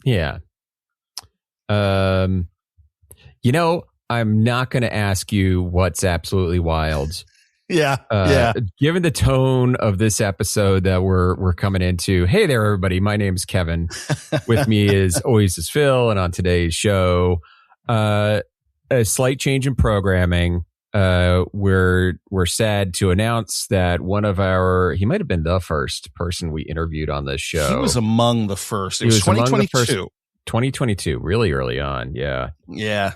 Yeah. I'm not going to ask you what's absolutely wild. Yeah. Given the tone of this episode that we're coming into, hey there, everybody. My name is Kevin. With me is always is Phil, and on today's show, a slight change in programming. We're sad to announce that he might have been the first person we interviewed on this show. He was among the first. It was 2022. 2022, really early on. Yeah. Yeah.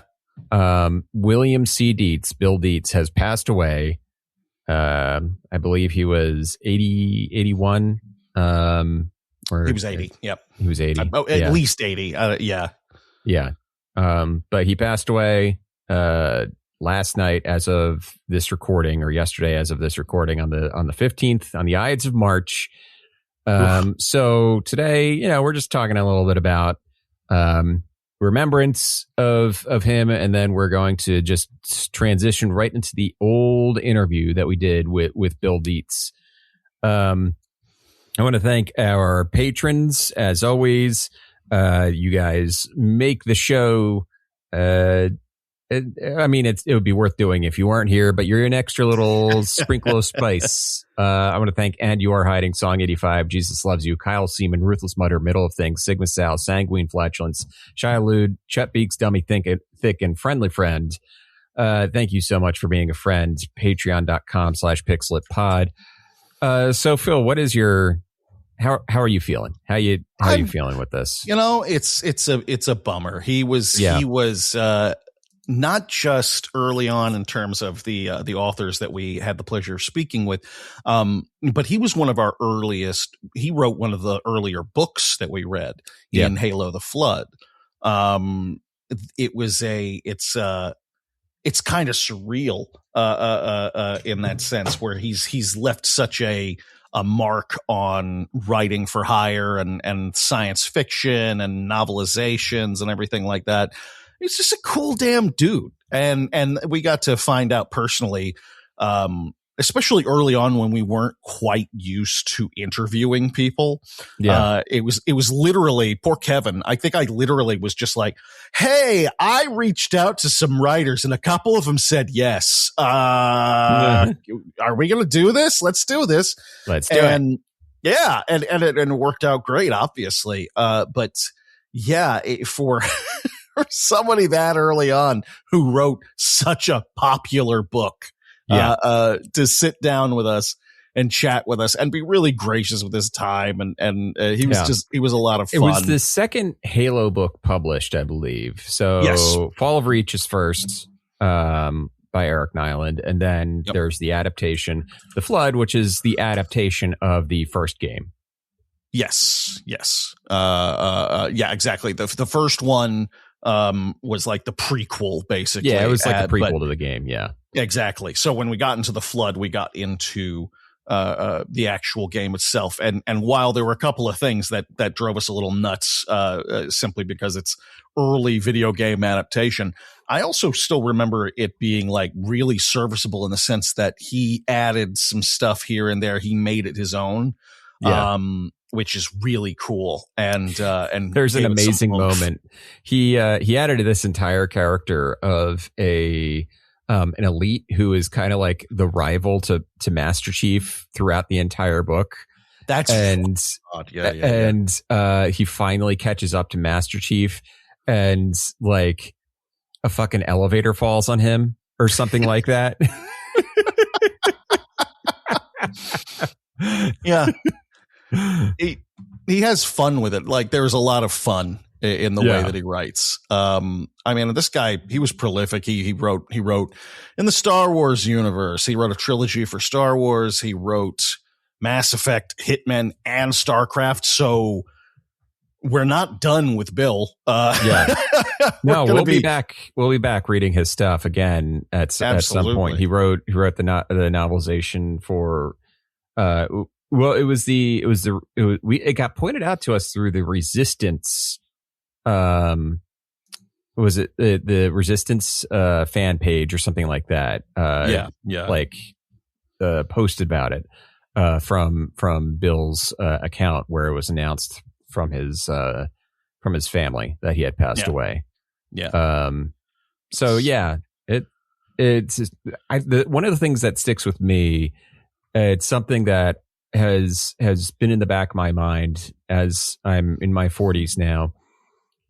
William C. Dietz, Bill Dietz, has passed away. I believe he was 81. He was 80. Yep. He was 80. At least 80. Yeah. Yeah. But he passed away last night as of this recording, or yesterday as of this recording on the 15th, on the Ides of March. So today, we're just talking a little bit about remembrance of him, and then we're going to just transition right into the old interview that we did with Bill Dietz. I want to thank our patrons, as always. You guys make the show. It would be worth doing if you weren't here, but you're an extra little sprinkle of spice. I want to thank And You Are Hiding, Song 85, Jesus Loves You, Kyle Seaman, Ruthless Mutter, Middle of Things, Sigma Sal, Sanguine Flatulence, Shia Lude, Chet Beaks, Dummy Thick, and Friendly Friend. Thank you so much for being a friend. Patreon.com/pixelatpod. So Phil, what is how are you feeling? How are you feeling with this? It's a bummer. He was not just early on in terms of the authors that we had the pleasure of speaking with, but he was one of our earliest. He wrote one of the earlier books that we read in Halo: The Flood. It's kind of surreal in that sense, where he's left such a mark on writing for hire and science fiction and novelizations and everything like that. He's just a cool damn dude. And we got to find out personally, especially early on when we weren't quite used to interviewing people. Yeah. It was literally, poor Kevin. I think I literally was just like, hey, I reached out to some writers and a couple of them said yes. Are we going to do this? Let's do this. Let's do it. Yeah. And it worked out great, obviously. But yeah, for somebody that early on who wrote such a popular book, to sit down with us and chat with us and be really gracious with his time. And he was a lot of fun. It was the second Halo book published, I believe. So yes. Fall of Reach is first, by Eric Nyland. And then there's the adaptation, The Flood, which is the adaptation of the first game. Yes. Yeah, exactly. The first one was like the prequel, basically. Yeah, it was like the prequel to the game. Yeah, exactly. So when we got into The Flood, we got into the actual game itself. And while there were a couple of things that drove us a little nuts, simply because it's early video game adaptation, I also still remember it being like really serviceable in the sense that he added some stuff here and there. He made it his own. Yeah. Which is really cool. And there's an amazing moment. He added this entire character of an elite who is kind of like the rival to Master Chief throughout the entire book. And he finally catches up to Master Chief, and like a fucking elevator falls on him or something like that. Yeah. He has fun with it. Like there's a lot of fun in the way that he writes. This guy, he was prolific. He wrote in the Star Wars universe. He wrote a trilogy for Star Wars. He wrote Mass Effect, Hitman, and StarCraft. So we're not done with Bill. No, we'll be back. We'll be back reading his stuff again at some point. He wrote the novelization for, it got pointed out to us through the Resistance. Was it the Resistance fan page or something like that? Posted about it from Bill's account, where it was announced from his from his family that he had passed away. Yeah. So yeah, it's one of the things that sticks with me. It's something that has been in the back of my mind as I'm in my 40s now.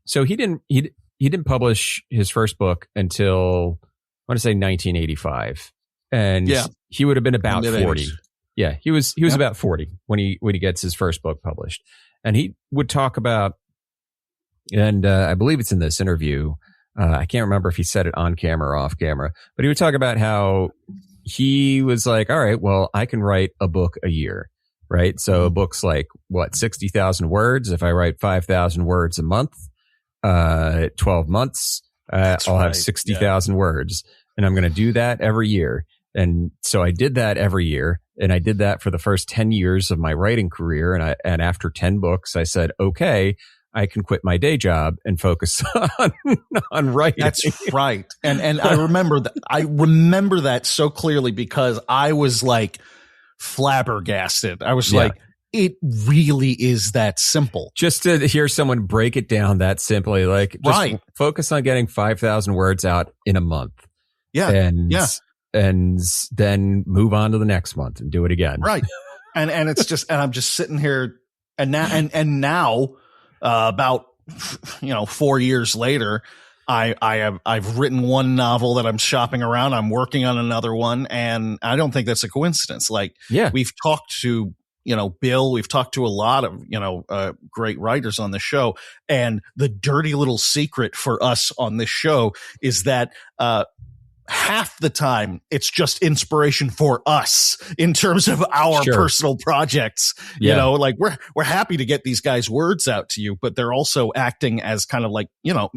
So he didn't publish his first book until I want to say 1985, and he would have been about 40. Yeah, he was about 40 when he gets his first book published, and he would talk about, and I believe it's in this interview. I can't remember if he said it on camera or off camera, but he would talk about how he was like, all right, well, I can write a book a year, right? So a book's like, 60,000 words. If I write 5,000 words a month, 12 months, I'll have 60,000 words, and I'm going to do that every year. And so I did that every year, and I did that for the first 10 years of my writing career. And after 10 books, I said, okay, I can quit my day job and focus on writing. That's right. And I remember that. I remember that so clearly because I was like flabbergasted. I was like, it really is that simple. Just to hear someone break it down that simply, like just focus on getting 5,000 words out in a month. Yeah. And then move on to the next month and do it again. Right. And it's just, and I'm just sitting here and now, about 4 years later, I've written one novel that I'm shopping around. I'm working on another one, and I don't think that's a coincidence. Like, we've talked to Bill, we've talked to a lot of great writers on the show, and the dirty little secret for us on this show is that half the time it's just inspiration for us in terms of our personal projects. Like we're happy to get these guys' words out to you, but they're also acting as kind of like,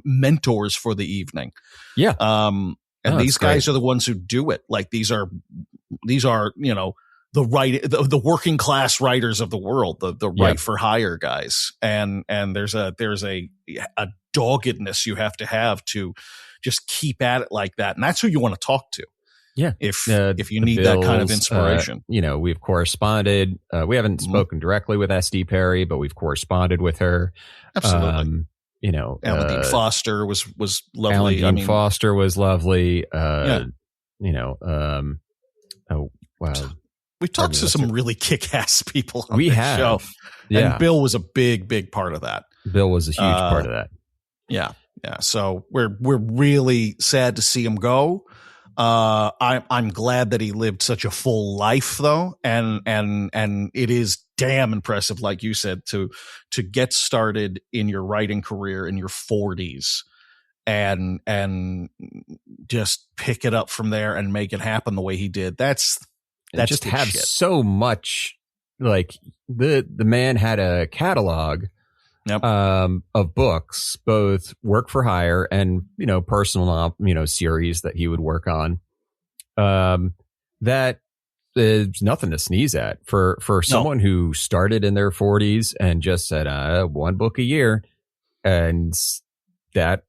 mentors for the evening. Yeah. And these guys are the ones who do it. Like these are, the working class writers of the world, the write for hire guys. And there's a doggedness you have to just keep at it like that. And that's who you want to talk to. Yeah. If you need that kind of inspiration. We've corresponded. We haven't spoken directly with SD Perry, but we've corresponded with her. Absolutely. Alan Dean Foster was lovely. Alan Dean Foster was lovely. Oh, wow. We've talked to some really kick-ass people on this show. Yeah. And Bill was a big part of that. Bill was a huge part of that. Yeah. Yeah. So we're really sad to see him go. I'm glad that he lived such a full life though. And it is damn impressive, like you said, to get started in your writing career in your 40s and just pick it up from there and make it happen the way he did. That's just have shit. So much, like the man had a catalog of books, both work for hire and, personal, series that he would work on. That is nothing to sneeze at for someone who started in their 40s and just said, one book a year. And that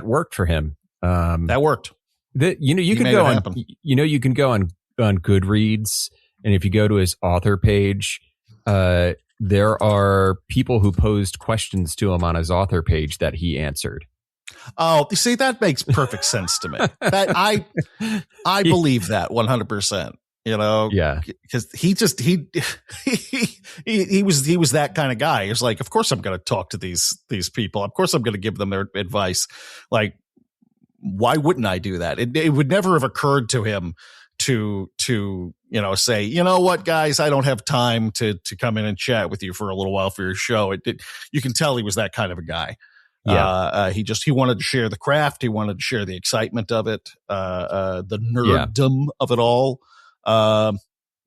worked for him. That worked. You can go on Goodreads, and if you go to his author page, there are people who posed questions to him on his author page that he answered. Oh, you see, that makes perfect sense to me. That I believe that 100%. Because he was that kind of guy. He was like, of course I'm going to talk to these people. Of course I'm going to give them their advice. Like, why wouldn't I do that? It would never have occurred to him to say, you know what, guys, I don't have time to come in and chat with you for a little while for your show. You can tell he was that kind of a guy. Yeah. He wanted to share the craft. He wanted to share the excitement of it, the nerddom of it all.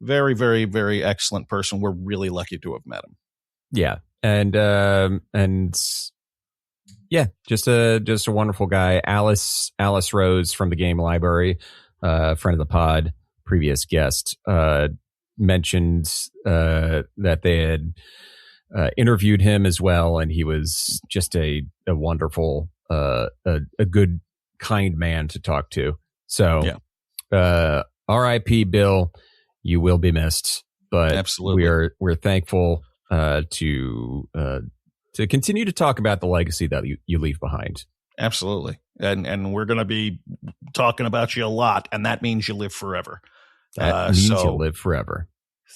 Very, very, very excellent person. We're really lucky to have met him. Yeah. And yeah, just a wonderful guy. Alice Rose from the Game Library, friend of the pod, previous guest, mentioned that they had interviewed him as well, and he was just a wonderful, a good, kind man to talk to. So, R.I.P. Bill, you will be missed, but absolutely, we're thankful to to continue to talk about the legacy that you leave behind. Absolutely. And we're going to be talking about you a lot, and that means you live forever. That means you'll live forever.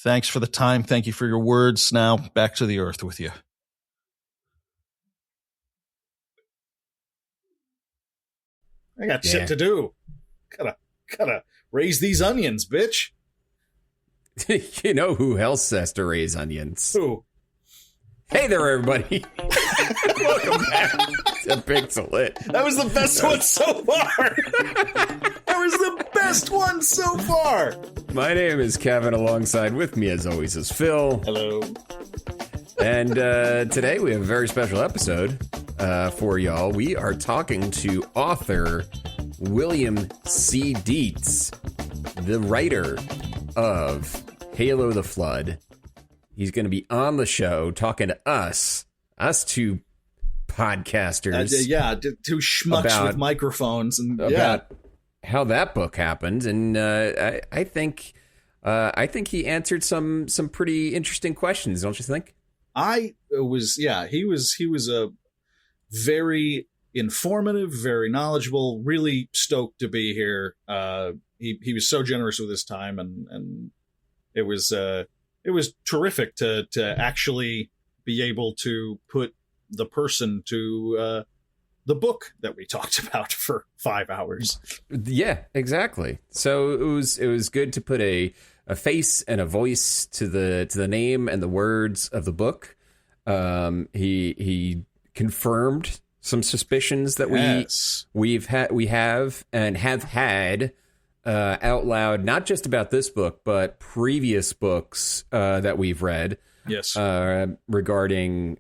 Thanks for the time. Thank you for your words. Now back to the earth with you. I got shit to do. Gotta raise these onions, bitch. You know who else has to raise onions? Who? Hey there, everybody. Welcome back to Pixel It. That was the best one so far. That was the best one so far. My name is Kevin. Alongside with me, as always, is Phil. Hello. And today we have a very special episode for y'all. We are talking to author William C. Dietz, the writer of Halo the Flood. He's going to be on the show talking to us two podcasters. Two schmucks with microphones and about how that book happened. And I think he answered some pretty interesting questions, don't you think? He was a very informative, very knowledgeable, really stoked to be here. He was so generous with his time, and it was terrific to actually be able to put the person to the book that we talked about for 5 hours. Yeah, exactly. So it was good to put a face and a voice to the name and the words of the book. He confirmed some suspicions that we have had out loud, not just about this book, but previous books that we've read. Yes, regarding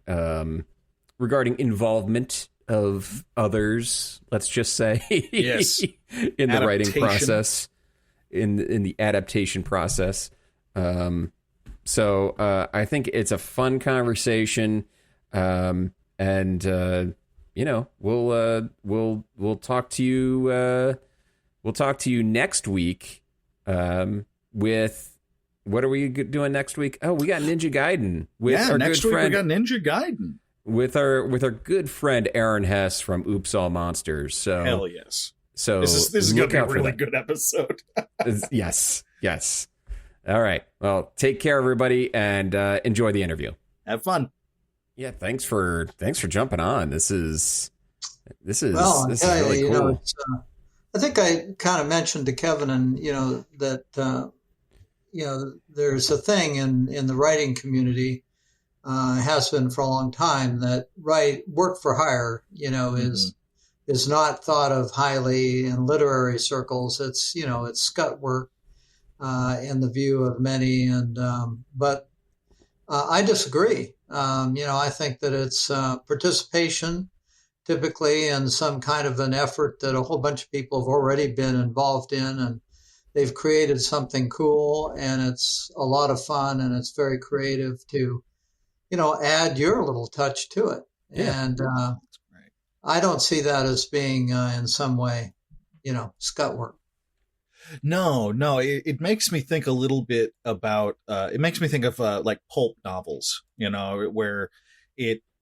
involvement of others. Let's just say, yes, in the writing process, in the adaptation process. So I think it's a fun conversation, and we'll talk to you. We'll talk to you next week with what are we doing next week? Oh, we got Ninja Gaiden with our next good week friend. We got Ninja Gaiden with our good friend Aaron Hess from Oops All Monsters. So hell yes. So this is going to be a really good episode. Yes. All right. Well, take care, everybody, and enjoy the interview. Have fun. Yeah. Thanks for jumping on. This is really cool. I think I kind of mentioned to Kevin that there's a thing in the writing community, has been for a long time, that work for hire, is not thought of highly in literary circles. It's scut work in the view of many, but I disagree. I think that it's participation, typically in some kind of an effort that a whole bunch of people have already been involved in, and they've created something cool, and it's a lot of fun, and it's very creative to, add your little touch to it. Yeah. And I don't see that as being in some way, scut work. No, it makes me think a little bit about, it makes me think of like pulp novels, where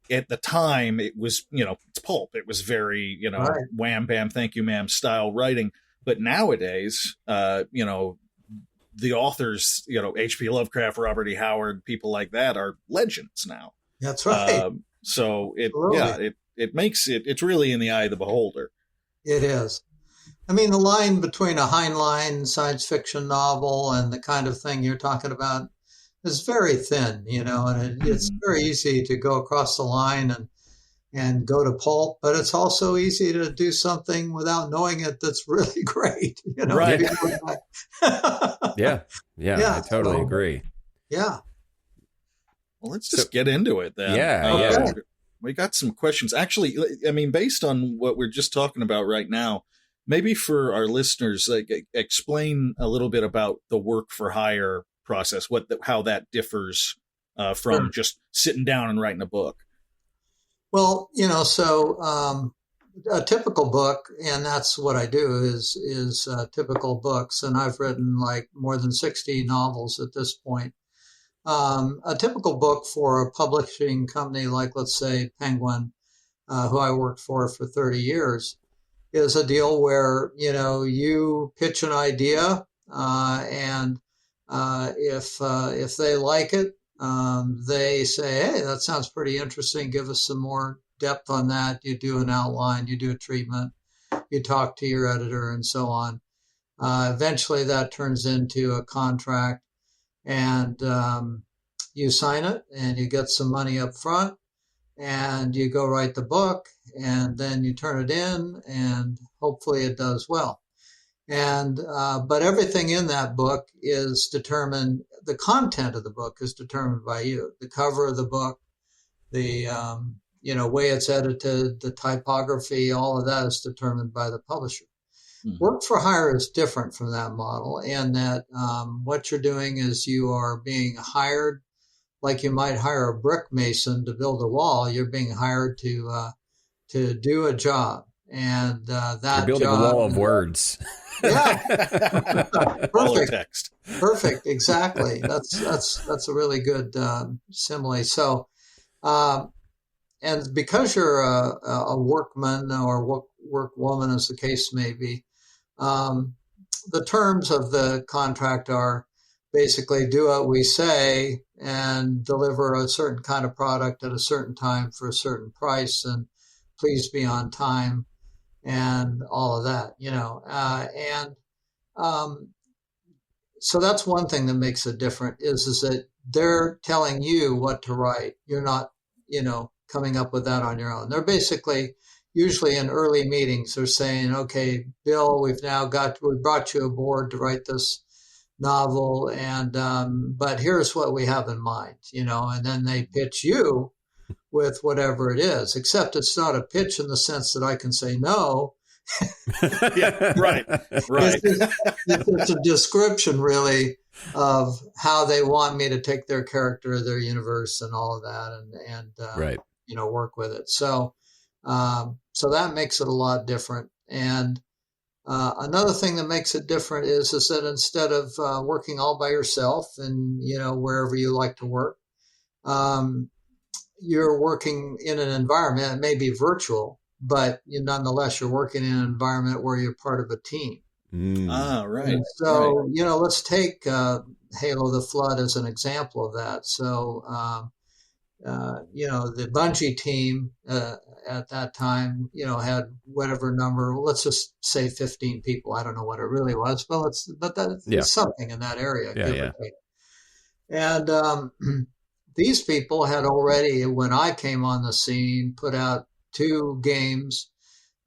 at the time it was, it's pulp. It was very, right. Wham, bam, thank you, ma'am style writing. But nowadays, the authors, H.P. Lovecraft, Robert E. Howard, people like that are legends now. That's right. So it makes it's really in the eye of the beholder. It is. I mean, the line between a Heinlein science fiction novel and the kind of thing you're talking about is very thin, and it's very easy to go across the line and go to pulp, but it's also easy to do something without knowing it that's really great, Right. Yeah, I totally agree. Yeah. Well, let's just get into it then. Yeah. We got some questions. Actually, I mean, based on what we're just talking about right now, maybe for our listeners, explain a little bit about the work for hire process, how that differs from just sitting down and writing a book. Well, so a typical book, and that's what I do, is typical books, and I've written like more than 60 novels at this point. A typical book for a publishing company like, let's say, Penguin, who I worked for 30 years, is a deal where, you pitch an idea, and if they like it, they say, hey, that sounds pretty interesting. Give us some more depth on that. You do an outline, you do a treatment, you talk to your editor, and so on. Eventually, that turns into a contract, and you sign it, and you get some money up front, and you go write the book, and then you turn it in, and hopefully it does well. And but everything in that book is determined. The content of the book is determined by you. The cover of the book, the way it's edited, the typography, all of that is determined by the publisher. Mm-hmm. Work for hire is different from that model, and that what you're doing is you are being hired, like you might hire a brick mason to build a wall. You're being hired to do a job, and that you're building job, a wall of words. Yeah, perfect. Text. Perfect, exactly. That's a really good simile. So, and because you're a workman or workwoman, as the case may be, the terms of the contract are basically do what we say and deliver a certain kind of product at a certain time for a certain price, and please be on time, and all of that, so that's one thing that makes it different is that they're telling you what to write. You're not, coming up with that on your own. They're basically usually in early meetings, they're saying, okay, Bill, we brought you aboard to write this novel, and but here's what we have in mind, and then they pitch you with whatever it is, except it's not a pitch in the sense that I can say no. Yeah, right. It's a description, really, of how they want me to take their character, their universe, and all of that, and right. Work with it. So that makes it a lot different. And another thing that makes it different is that instead of working all by yourself and wherever you like to work, you're working in an environment. It may be virtual, but nonetheless, you're working in an environment where you're part of a team. Right. And so, let's take Halo the Flood as an example of that. So, the Bungie team at that time, had whatever number, let's just say 15 people. I don't know what it really was, but that's something in that area. Yeah. And these people had already, when I came on the scene, put out 2 games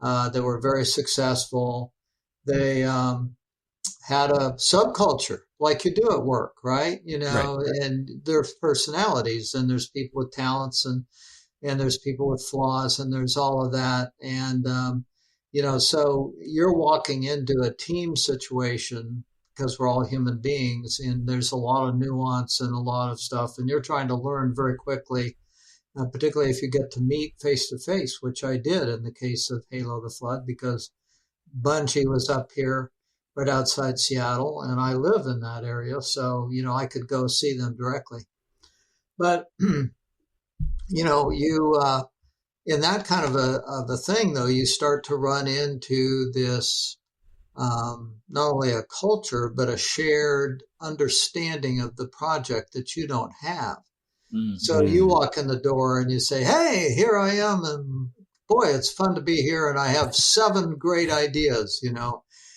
that were very successful. They had a subculture like you do at work, right? Right. And there's personalities, and there's people with talents, and there's people with flaws, and there's all of that. And, so you're walking into a team situation because we're all human beings, and there's a lot of nuance and a lot of stuff, and you're trying to learn very quickly, particularly if you get to meet face to face, which I did in the case of Halo the Flood, because Bungie was up here right outside Seattle, and I live in that area, so I could go see them directly. But you in that kind of a thing, though, you start to run into this not only a culture but a shared understanding of the project that you don't have. Mm-hmm. So you walk in the door and you say, "Hey, here I am, and boy, it's fun to be here, and I have 7 great ideas,"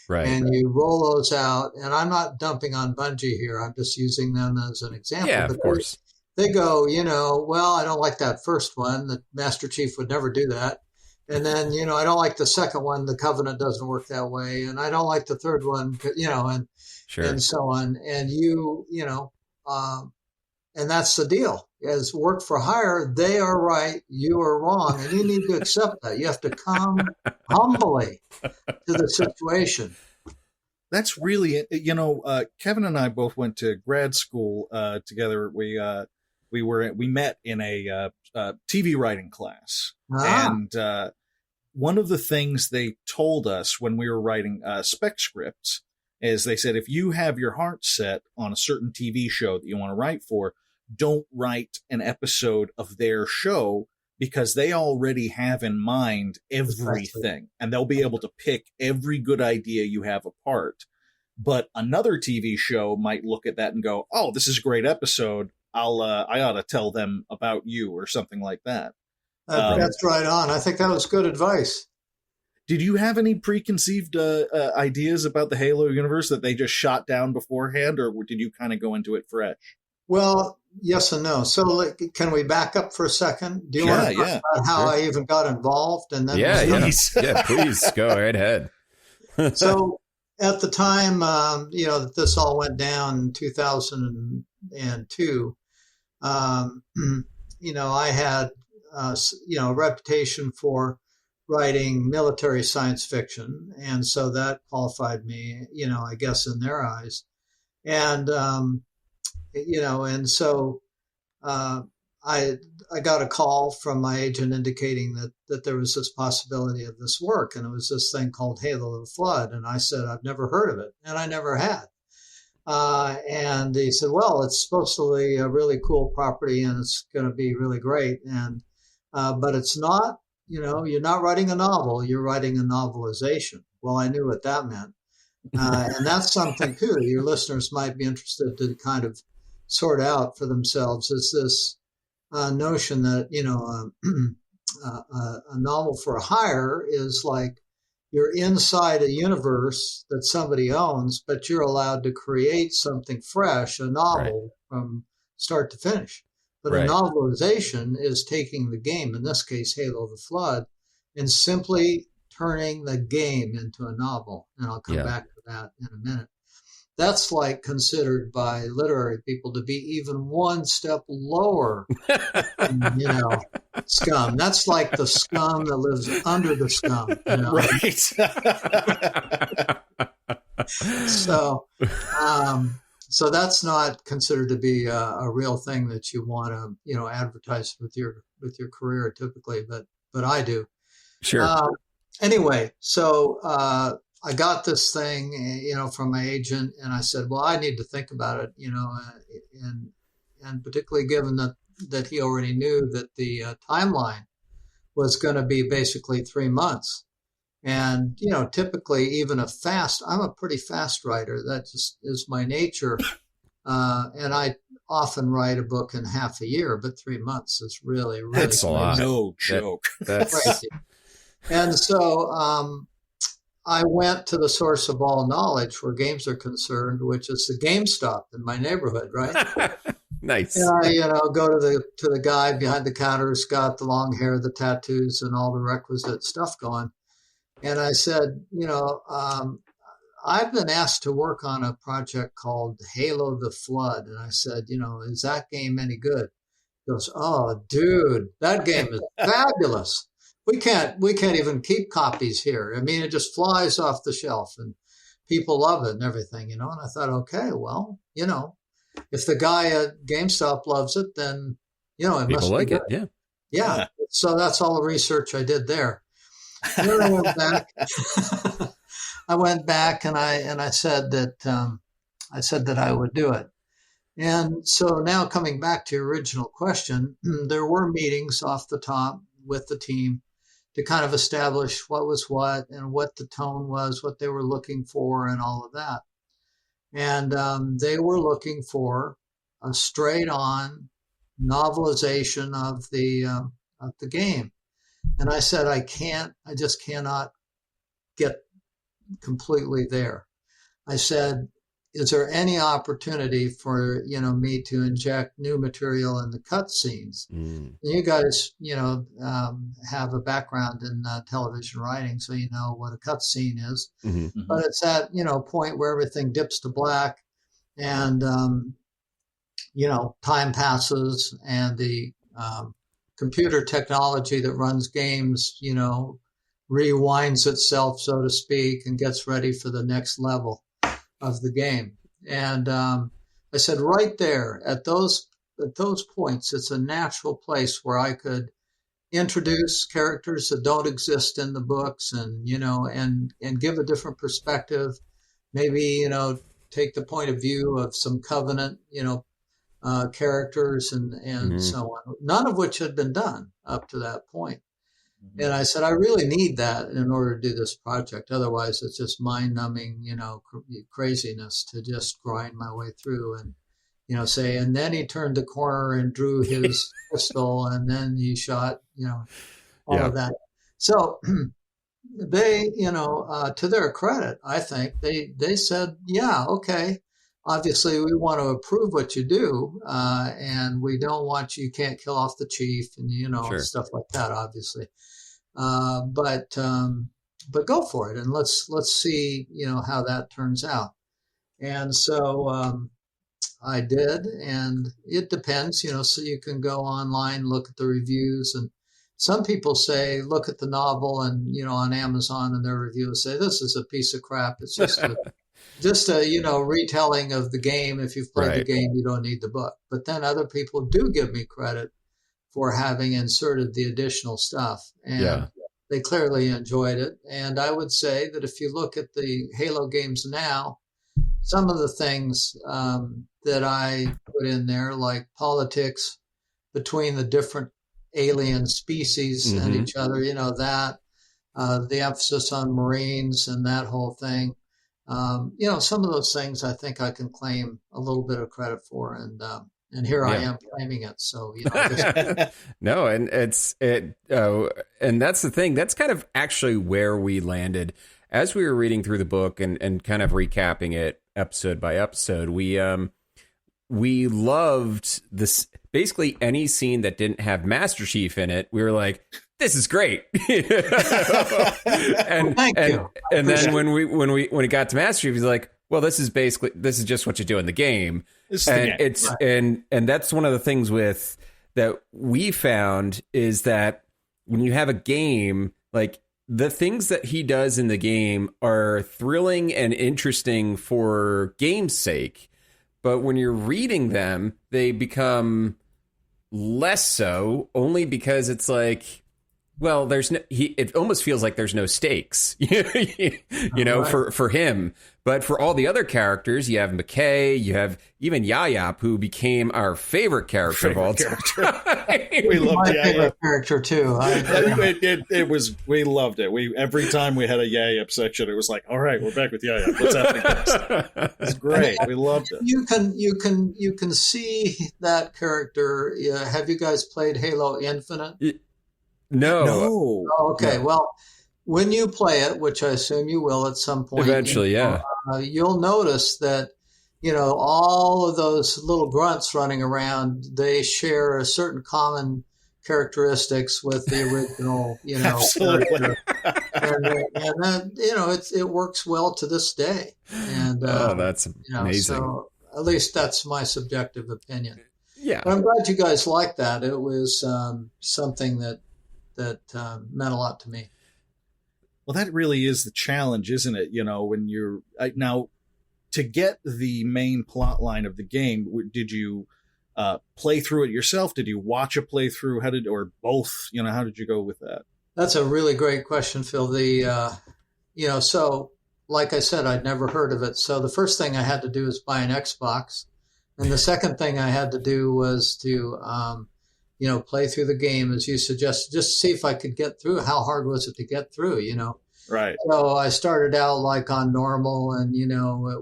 Right. And you roll those out. And I'm not dumping on Bungie here. I'm just using them as an example. Yeah, of course. They go, well, I don't like that first one. The Master Chief would never do that. And then, I don't like the second one. The Covenant doesn't work that way. And I don't like the third one, and sure. And so on. And and that's the deal. As work for hire, they are right, you are wrong, and you need to accept that. You have to come humbly to the situation. That's really, Kevin and I both went to grad school together. We met in a TV writing class, and one of the things they told us when we were writing spec scripts is they said, if you have your heart set on a certain TV show that you want to write for, don't write an episode of their show because they already have in mind everything, and they'll be able to pick every good idea you have apart. But another TV show might look at that and go, "Oh, this is a great episode. I ought to tell them about you," or something like that. That's right on. I think that was good advice. Did you have any preconceived ideas about the Halo universe that they just shot down beforehand, or did you kind of go into it fresh? Well, yes and no. So can we back up for a second? Do you want to talk about how I even got involved? And then please go right ahead. So at the time, that this all went down in 2002, I had, a reputation for writing military science fiction. And so that qualified me, I guess in their eyes. And, and so I got a call from my agent indicating that there was this possibility of this work, and it was this thing called Halo the Flood. And I said, I've never heard of it, and I never had. And he said, well, it's supposedly a really cool property, and it's going to be really great. And but it's not, you're not writing a novel, you're writing a novelization. Well, I knew what that meant. And that's something, too, your listeners might be interested to kind of sort out for themselves, is this notion that, a novel for hire is like you're inside a universe that somebody owns, but you're allowed to create something fresh, a novel from start to finish. But a novelization is taking the game, in this case, Halo the Flood, and simply turning the game into a novel. And I'll come back to that in a minute. That's like considered by literary people to be even one step lower than, scum. That's like the scum that lives under the scum. Right. So that's not considered to be a real thing that you want to, advertise with your career typically, but I do. Sure. Anyway, so I got this thing, from my agent, and I said, well, I need to think about it, and particularly given that he already knew that the timeline was going to be basically 3 months. And, typically even I'm a pretty fast writer. That just is my nature. And I often write a book in half a year, but 3 months is really, really that's a lot. No joke. That's crazy. And so I went to the source of all knowledge where games are concerned, which is the GameStop in my neighborhood, right? Nice. And I, go to the guy behind the counter who's got the long hair, the tattoos, and all the requisite stuff going. And I said, I've been asked to work on a project called Halo the Flood. And I said, is that game any good? He goes, oh, dude, that game is fabulous. We can't even keep copies here. I mean, it just flies off the shelf and people love it and everything, And I thought, okay, well, if the guy at GameStop loves it, then, it people must like be it. good. Yeah. So that's all the research I did there. And then I went back. I went back and I said that I would do it. And so now coming back to your original question, there were meetings off the top with the team to kind of establish what was what and what the tone was, what they were looking for, and all of that. And they were looking for a straight-on novelization of the game. And I said, I just cannot get completely there. I said, is there any opportunity for, me to inject new material in the cut scenes? You guys, have a background in television writing, so you know what a cut scene is. Mm-hmm. But it's that, point where everything dips to black and, time passes and the computer technology that runs games, rewinds itself, so to speak, and gets ready for the next level of the game. And I said, right there at those points, it's a natural place where I could introduce characters that don't exist in the books, and and give a different perspective. Maybe take the point of view of some Covenant characters and so on, none of which had been done up to that point. And I said, I really need that in order to do this project. Otherwise, it's just mind-numbing, craziness to just grind my way through and, say, and then he turned the corner and drew his pistol, and then he shot, all of that. So they, to their credit, I think they said, yeah, okay. Obviously, we want to approve what you do, and we don't want you can't kill off the chief and Sure. stuff like that. Obviously, but go for it and let's see how that turns out. And so I did, and it depends, so you can go online, look at the reviews, and some people say look at the novel and on Amazon, and their reviews say this is a piece of crap. It's just a retelling of the game. If you've played the game, you don't need the book. But then other people do give me credit for having inserted the additional stuff, and they clearly enjoyed it. And I would say that if you look at the Halo games now, some of the things that I put in there, like politics between the different alien species and each other, that the emphasis on Marines and that whole thing. Some of those things I think I can claim a little bit of credit for, and here I am claiming it. So no, and and that's the thing. That's kind of actually where we landed as we were reading through the book and kind of recapping it episode by episode. We loved this. Basically, any scene that didn't have Master Chief in it, we were like, this is great. and then when it got to Master Chief, he's like, well, this is just what you do in the game. And that's one of the things that we found is that when you have a game, like the things that he does in the game are thrilling and interesting for game's sake. But when you're reading them, they become less so, only because it's like, well, it almost feels like there's no stakes, for him. But for all the other characters, you have McKay, you have even Yayap, who became our favorite character of all time. We loved my Yayap. favorite character too. It was, we loved it. Every time we had a Yayap section, it was like, all right, we're back with Yayap. What's happening next? It's great. We loved it. You can see that character. Have you guys played Halo Infinite? No. Oh, okay. No. Well, when you play it, which I assume you will at some point, eventually, you'll notice that all of those little grunts running around, they share a certain common characteristics with the original, Absolutely. and then it works well to this day. And that's amazing. So at least that's my subjective opinion. Yeah, but I'm glad you guys liked that. It was something that meant a lot to me. Well, that really is the challenge, isn't it? When you're now to get the main plot line of the game, did you play through it yourself? Did you watch a playthrough? Or both? How did you go with that? That's a really great question, Phil. So like I said, I'd never heard of it. So the first thing I had to do is buy an Xbox. And the second thing I had to do was to, play through the game as you suggested, just to see if I could get through. How hard was it to get through, Right. So I started out like on normal and,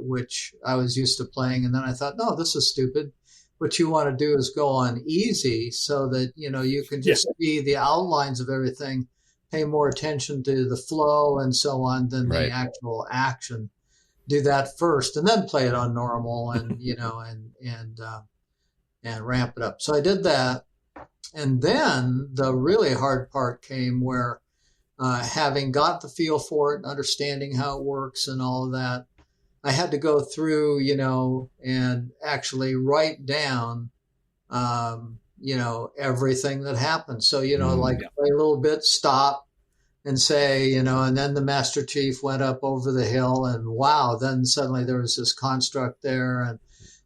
which I was used to playing. And then I thought, no, this is stupid. What you want to do is go on easy so that, you can just see the outlines of everything, pay more attention to the flow and so on than the actual action. Do that first and then play it on normal and, and ramp it up. So I did that. And then the really hard part came where having got the feel for it, understanding how it works and all of that, I had to go through, and actually write down, everything that happened. So, play a little bit, stop and say, and then the Master Chief went up over the hill and wow, then suddenly there was this construct there and,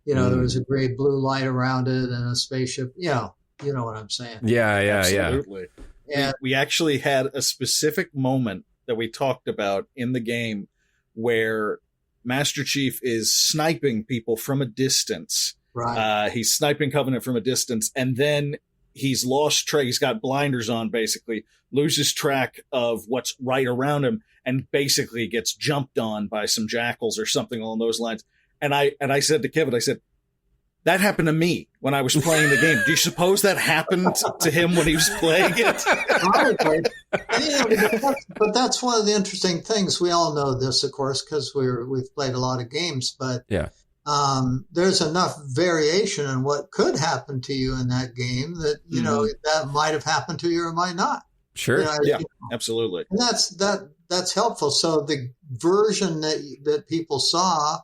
there was a great blue light around it and a spaceship, you know what I'm saying? Yeah. Absolutely. And we actually had a specific moment that we talked about in the game where Master Chief is sniping people from a distance. Right. He's sniping Covenant from a distance, and then he's lost track. He's got blinders on, basically, loses track of what's right around him, and basically gets jumped on by some jackals or something along those lines. And I said to Kevin, I said, that happened to me when I was playing the game. Do you suppose that happened to him when he was playing it? Probably. But that's one of the interesting things. We all know this, of course, because we've played a lot of games. But there's enough variation in what could happen to you in that game that that might have happened to you or might not. Sure. Absolutely. And that's helpful. So the version that people saw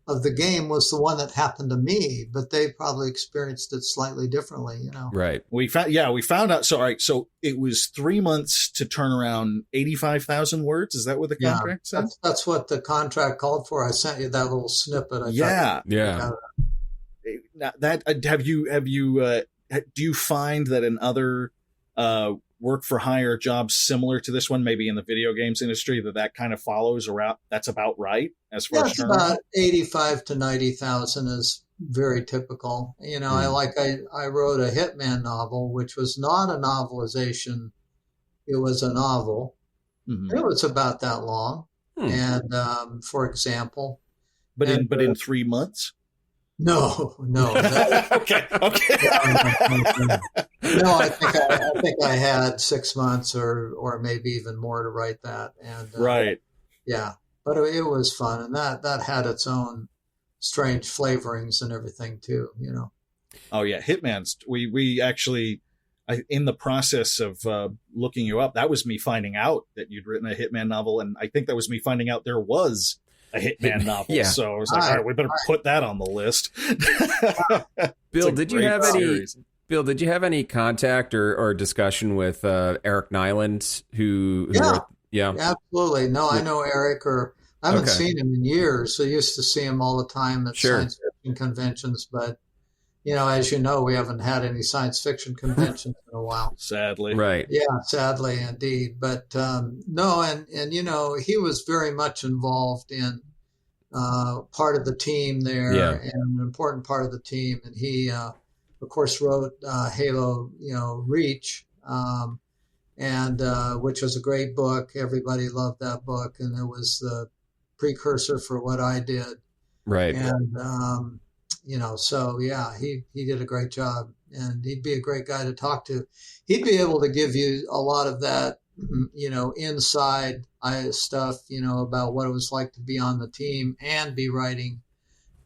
of the game was the one that happened to me, but they probably experienced it slightly differently, Right. We found out. So, all right. So it was 3 months to turn around 85,000 words. Is that what the contract said? That's what the contract called for. I sent you that little snippet. Yeah. Now, do you find that in other work for hire jobs similar to this one, maybe in the video games industry, that kind of follows around? That's about right as far as about 85 to 90,000 is very typical. I wrote a Hitman novel, which was not a novelization. It was a novel. Mm-hmm. It was about that long. And for example, but in 3 months. No. Okay. No, I think I had 6 months or maybe even more to write that. And right. Yeah, but it was fun, and that had its own strange flavorings and everything too. Oh yeah, Hitman's. We actually, in the process of looking you up, that was me finding out that you'd written a Hitman novel, and I think that was me finding out there was a Hitman novel. Yeah. So I was like, all right, we better put that on the list. Bill, did you have any contact or discussion with Eric Nyland, who absolutely. No, I know Eric, or I haven't seen him in years. I used to see him all the time at science fiction conventions, but as you know, we haven't had any science fiction conventions in a while. Sadly. Right. Yeah, sadly indeed. But no, and he was very much involved in part of the team there, and an important part of the team. And he, of course, wrote Halo, Reach, and which was a great book. Everybody loved that book, and it was the precursor for what I did. Right. And so yeah, he did a great job, and he'd be a great guy to talk to. He'd be able to give you a lot of that, inside stuff, about what it was like to be on the team and be writing,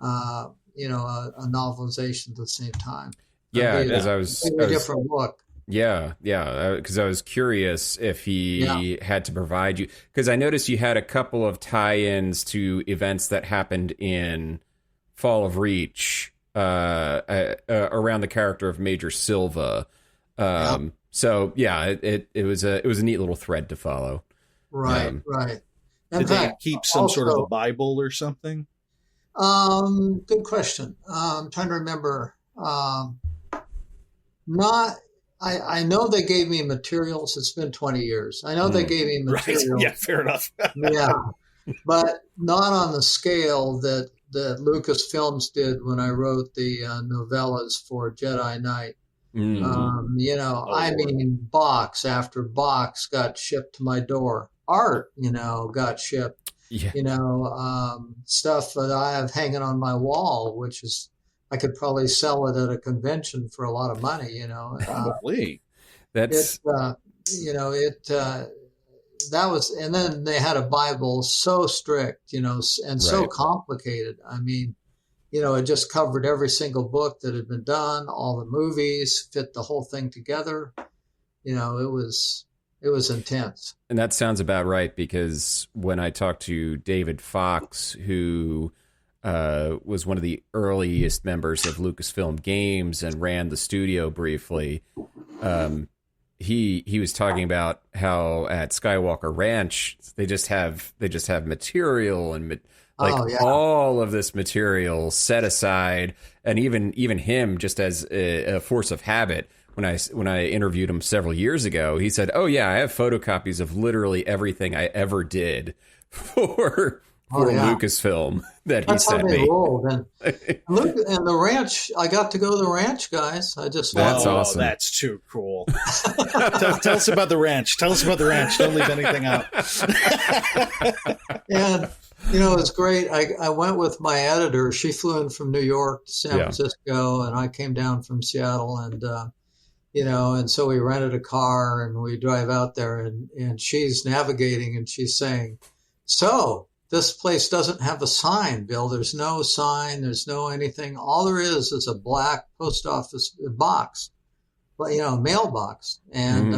a novelization at the same time. Yeah, as I was a different look. Yeah, because I was curious if he had to provide you, because I noticed you had a couple of tie-ins to events that happened in Fall of Reach around the character of Major Silva. So it was a neat little thread to follow. Right, right. Did they keep some sort of a Bible or something? Good question. I'm trying to remember. I know they gave me materials. It's been 20 years. I know they gave me materials. Right. Yeah, fair enough. Yeah, but not on the scale that Lucasfilms did when I wrote the novellas for Jedi Knight. Mm-hmm. I mean, box after box got shipped to my door. Art, got shipped. Yeah. Stuff that I have hanging on my wall, which is, I could probably sell it at a convention for a lot of money. Probably. That's that was, and then they had a Bible so strict, and so complicated. I mean, it just covered every single book that had been done, all the movies, fit the whole thing together. It was intense. And that sounds about right, because when I talked to David Fox, who was one of the earliest members of Lucasfilm Games and ran the studio briefly, he was talking about how at Skywalker Ranch they just have material and all of this material set aside, and even him, just as a force of habit. When I interviewed him several years ago, he said, "Oh yeah, I have photocopies of literally everything I ever did for for yeah. Lucasfilm that he That's how sent they me. rolled. And look, and the ranch, I got to go to the ranch, guys. I just That's oh, awesome. That's too cool. tell us about the ranch. Tell us about the ranch. Don't leave anything out. And, you know, it's great. I went with my editor. She flew in from New York to San Francisco, and I came down from Seattle. And, you know, and so we rented a car and we drive out there, and she's navigating and she's saying, so this place doesn't have a sign, Bill. There's no sign. There's no anything. All there is a black post office box, you know, mailbox. And,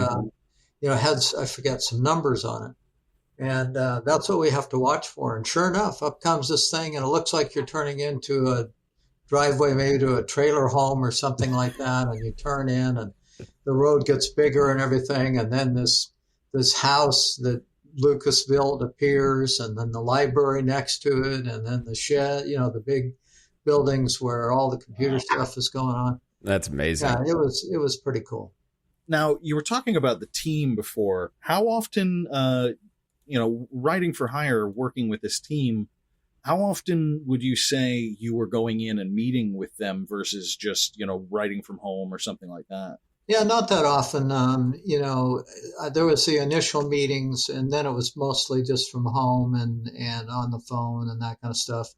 you know, had, I forget, some numbers on it. And that's what we have to watch for. And sure enough, up comes this thing, and it looks like you're turning into a driveway, maybe to a trailer home or something like that. And you turn in, and the road gets bigger and everything. And then this house that Lucas built appears, and then the library next to it, and then the shed, you know, the big buildings where all the computer stuff is going on. That's amazing. Yeah, it was pretty cool. Now, you were talking about the team before. How often, you know, writing for hire, working with this team, how often would you say you were going in and meeting with them versus just, you know, writing from home or something like that? Yeah, not that often. You know, there was the initial meetings, and then it was mostly just from home and on the phone and that kind of stuff.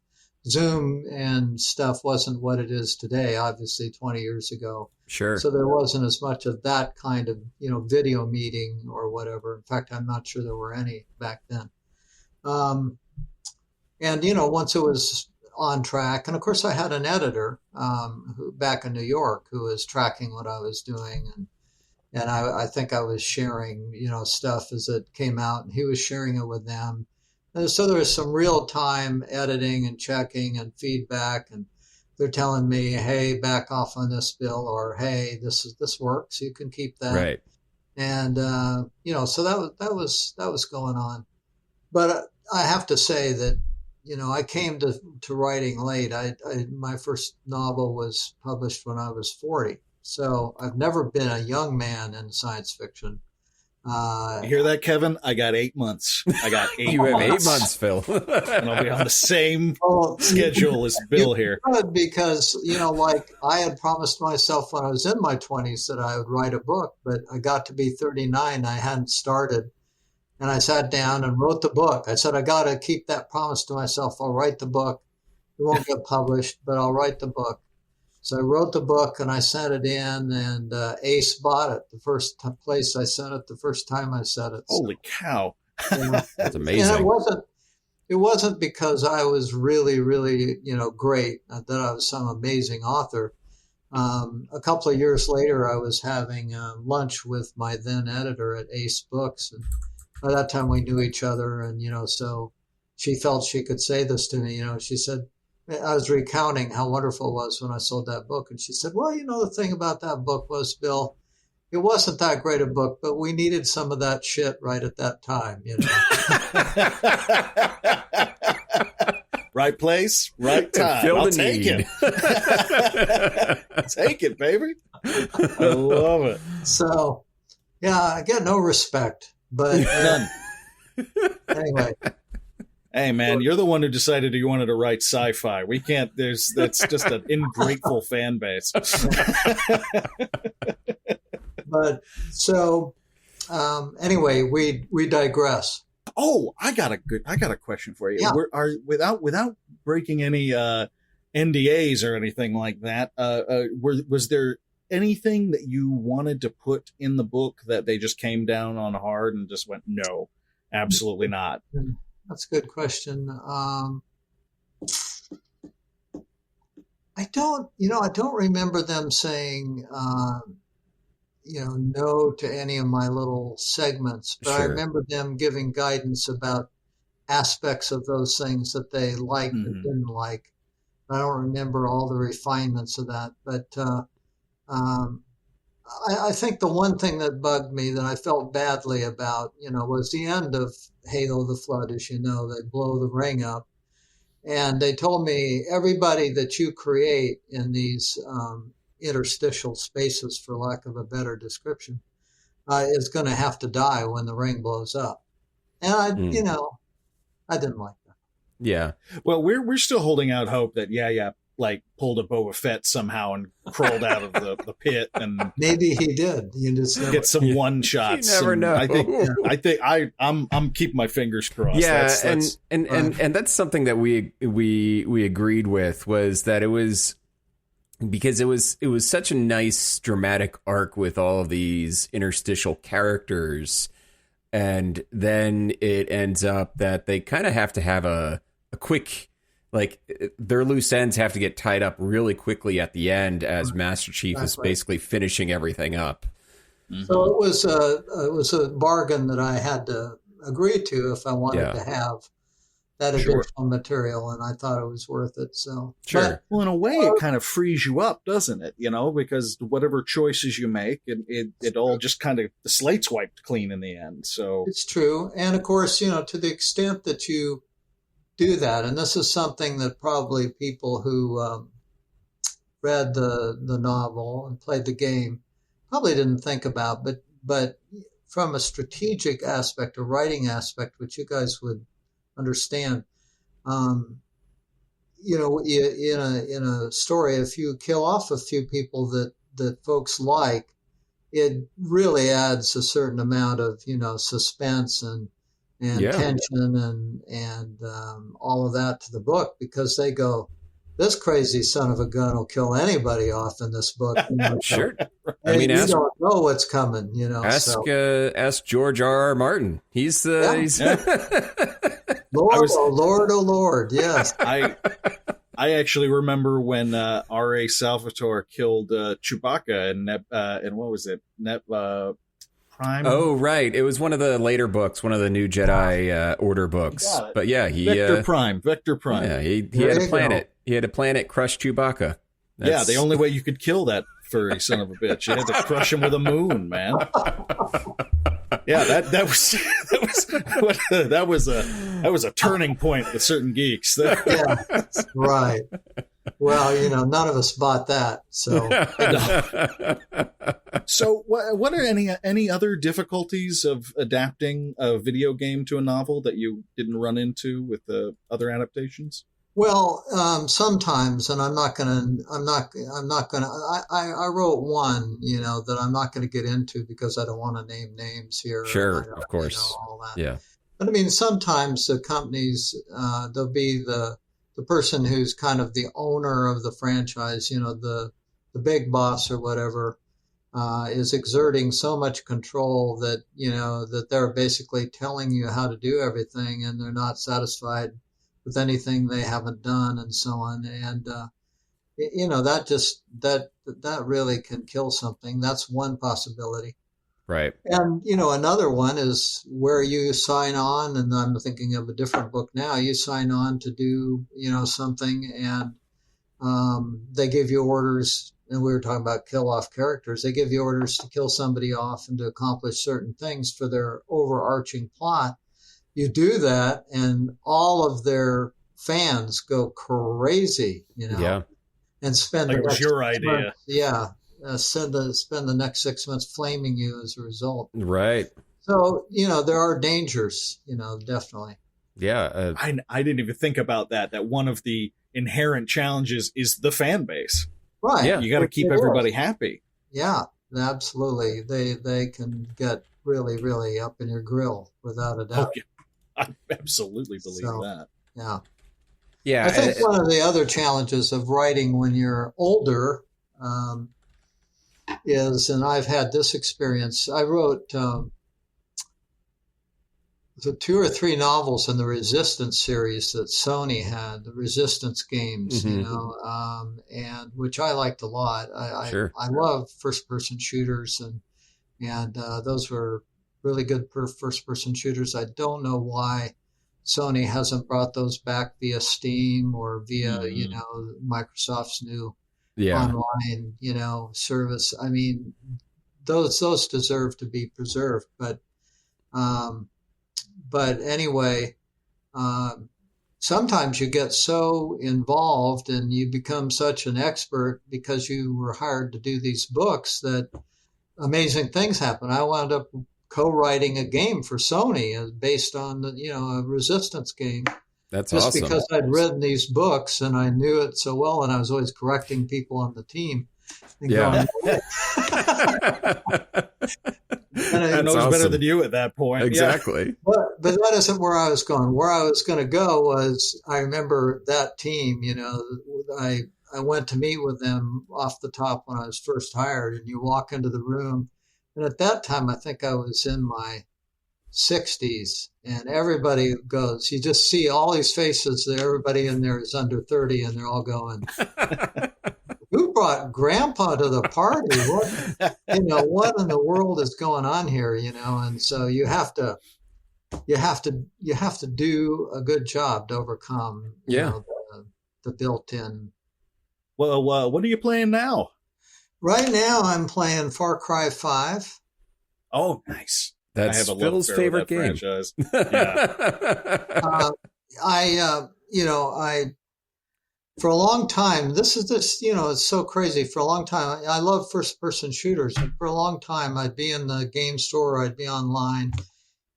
Zoom and stuff wasn't what it is today, obviously 20 years ago. Sure. So there wasn't as much of that kind of, you know, video meeting or whatever. In fact, I'm not sure there were any back then. And, you know, once it was on track, and of course I had an editor who back in New York who was tracking what I was doing. And I think I was sharing, you know, stuff as it came out, and he was sharing it with them. And so there was some real time editing and checking and feedback, and they're telling me, hey, back off on this, Bill, or hey, this works, you can keep that. Right. And you know, so that was going on. But I have to say that, you know, I came to writing late. My first novel was published when I was 40, so I've never been a young man in science fiction. You hear that, Kevin? I got 8 months. I got 8 You have months. 8 months, Phil. And I'll be on the same schedule as Bill here. Good, because, you know, like I had promised myself when I was in my 20s that I would write a book, but I got to be 39. I hadn't started. And I sat down and wrote the book. I said, I got to keep that promise to myself. I'll write the book. It won't get published, but I'll write the book. So I wrote the book and I sent it in, and Ace bought it the first place I sent it, the first time I sent it. Holy cow. Yeah. That's amazing. And it wasn't because I was really, really, you know, great, that I was some amazing author. A couple of years later, I was having lunch with my then editor at Ace Books. And by that time we knew each other. And, you know, so she felt she could say this to me. You know, she said, I was recounting how wonderful it was when I sold that book. And she said, well, you know, the thing about that book was, Bill, it wasn't that great a book, but we needed some of that shit right at that time, you know. Right place, right time. Fill I'll the take need. it. Take it, baby. I love it. So, yeah, I get no respect, but None. anyway. Hey, man, you're the one who decided you wanted to write sci-fi. We can't. That's just an ingrateful fan base. But so anyway, we digress. Oh, I got a question for you. Yeah. Without breaking any NDAs or anything like that, was there anything that you wanted to put in the book that they just came down on hard and just went, no, absolutely not? That's a good question. I don't remember them saying, no to any of my little segments, but Sure. I remember them giving guidance about aspects of those things that they liked and didn't like. I don't remember all the refinements of that, but I think the one thing that bugged me that I felt badly about, was the end of Halo the Flood. As you know, they blow the ring up. And they told me everybody that you create in these interstitial spaces, for lack of a better description, is going to have to die when the ring blows up. And I didn't like that. Yeah. Well, we're still holding out hope that like pulled a Boba Fett somehow and crawled out of the pit, and maybe he did. You just never get some one shots. You never know. I'm keeping my fingers crossed. Yeah, that's and that's something that we agreed with, was that it was because it was such a nice dramatic arc with all of these interstitial characters, and then it ends up that they kind of have to have a quick, like, their loose ends have to get tied up really quickly at the end as Master Chief is basically finishing everything up. So it was a bargain that I had to agree to if I wanted to have that additional material, and I thought it was worth it. So sure. Well, in a way, it kind of frees you up, doesn't it? Because whatever choices you make, it all just kind of, the slate's wiped clean in the end. So it's true, and of course, to the extent that you do that, and this is something that probably people who read the novel and played the game probably didn't think about, but from a strategic aspect, a writing aspect, which you guys would understand, in a story, if you kill off a few people that folks like, it really adds a certain amount of suspense and tension and all of that to the book, because they go, this crazy son of a gun will kill anybody off in this book. Sure. I mean, you don't know what's coming, Ask George R.R. Martin. He's Lord, oh Lord, yes. I actually remember when R.A. Salvatore killed Chewbacca and what was it? Prime? Oh, right. It was one of the later books, one of the new Jedi Order books. But yeah, Vector Prime. Yeah, he had a planet. He had a planet crush Chewbacca. The only way you could kill that furry son of a bitch, you had to crush him with a moon, man. Yeah, that was a turning point with certain geeks. Yeah, right. Well, none of us bought that. So, So, what are any other difficulties of adapting a video game to a novel that you didn't run into with the other adaptations? Well, sometimes, and I wrote one, that I'm not going to get into because I don't want to name names here. Sure, of course. All that. Yeah. But I mean, sometimes the companies, there'll be the person who's kind of the owner of the franchise, the big boss or whatever, is exerting so much control that, that they're basically telling you how to do everything, and they're not satisfied with anything they haven't done, and so on. And, that really can kill something. That's one possibility. Right. And, another one is where you sign on, and I'm thinking of a different book now. You sign on to do, something, and they give you orders, and we were talking about kill off characters. They give you orders to kill somebody off and to accomplish certain things for their overarching plot. You do that, and all of their fans go crazy, and spend like it was your idea. Spend the next 6 months flaming you as a result. Right. So, there are dangers, definitely. Yeah. I didn't even think about that one of the inherent challenges is the fan base. Right. Yeah. You got to keep everybody happy. Yeah, absolutely. They can get really, really up in your grill, without a doubt. Oh, yeah. I absolutely believe that. Yeah. Yeah. I think one of the other challenges of writing when you're older is, and I've had this experience, I wrote the 2 or 3 novels in the Resistance series that Sony had, the Resistance games, and which I liked a lot. Sure. I love first-person shooters, and those were really good first-person shooters. I don't know why Sony hasn't brought those back via Steam or via, Microsoft's new online, service. I mean, those deserve to be preserved. But anyway, sometimes you get so involved and you become such an expert because you were hired to do these books that amazing things happen. I wound up co-writing a game for Sony based on a Resistance game. That's just awesome. because I'd written these books and I knew it so well, and I was always correcting people on the team. And Yeah. I know it's better than you at that point. Exactly. Yeah. But that isn't where I was going. Where I was going to go was, I remember that team, I went to meet with them off the top when I was first hired, and you walk into the room. And at that time, I think I was in my 60s, and everybody goes, you just see all these faces there. Everybody in there is under 30, and they're all going, who brought grandpa to the party? What in the world is going on here? And so you have to do a good job to overcome, the built-in. Well, what are you playing now? Right now, I'm playing Far Cry 5. Oh, nice. That's I have a Phil's favorite game. franchise. Yeah. For a long time, it's so crazy. For a long time, I love first-person shooters. And for a long time, I'd be in the game store, or I'd be online,